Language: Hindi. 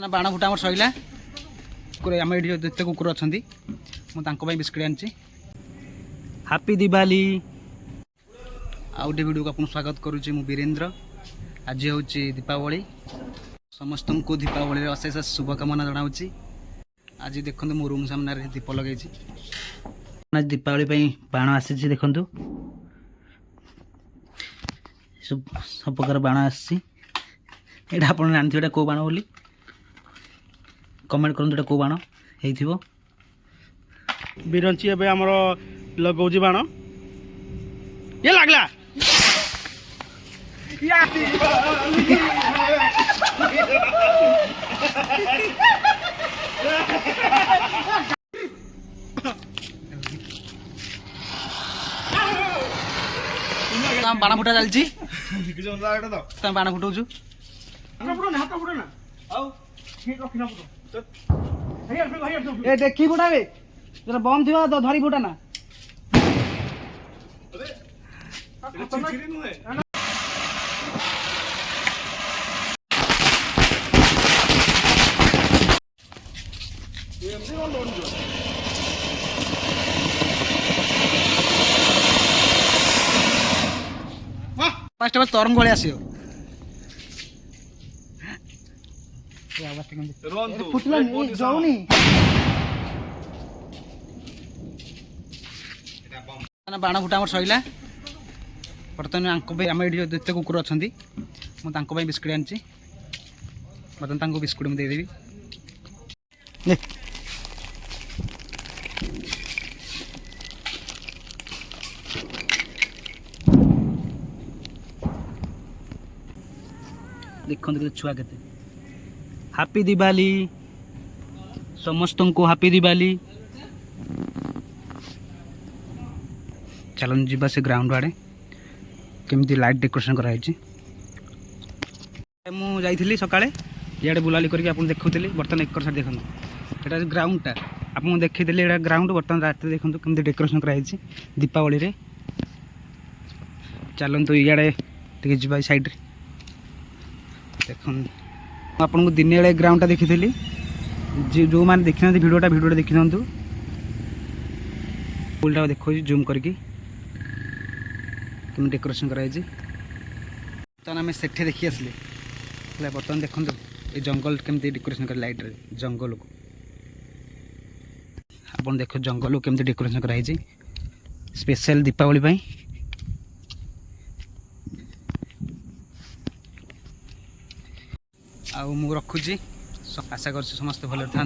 बाण फुटा आम सैला आम ये जिते कुकुर अच्छा मुझे बिस्किट आनी हैप्पी दिवाली आउटे वीडियो को आपको स्वागत करुच्ची मु वीरेन्द्र। आज हूँ दीपावली समस्त को दीपावली अशेष शुभकामना जनावि। आज देखो मो रूम सामने दीप लगे दीपावली बाण आसी देखु सब प्रकार बाण आसी आप जानते कौ बाण बोली कमेंट करूँ कौ बाण हो बिरंची एबे हमर लगौजी बाण ये लागला बाण फुटा चलती बाण फुटाऊ देखी फुटावे बम थी धरी फुटा ना फास्ट बार तरंग भाई आसो बाण फुटा आम सैला बर्तमान आम ये जिते कुकुर अच्छा मुझे बिस्किट आनी बर्तमान बिस्कुट मुझे देदेवी देखते छुआ के हैप्पी दिवाली समस्त को हैप्पी दिवाली। चलन जी से ग्राउंड आड़े केमती लाइट डेकोरेशन कराई मुझे सकाଳେ इे बुलाली करके आपको देखुली बर्तमान एक साइड देखो यहाँ ग्राउंडटा आपको देखी यहाँ ग्राउंड बर्तमान रात देखो केमती डेकोरेशन कराई दीपावली रे। चलतु इे जा साइड देखो आपको दिन बेले ग्राउंडटा देखी जो मैंने देखी ना भिडियोटा देखी था फुलटा देखो जूम करके डेकोरेशन कराई बर्तमान आम से देखी आसले बर्तमान देखो ये जंगल केमती डेकोरेशन कर लाइट रे जंगल को आप देख जंगल को केमती डेकोरेशन कराई स्पेशल दीपावली पाई। आ मु रखुची आशा कर समस्त भले था।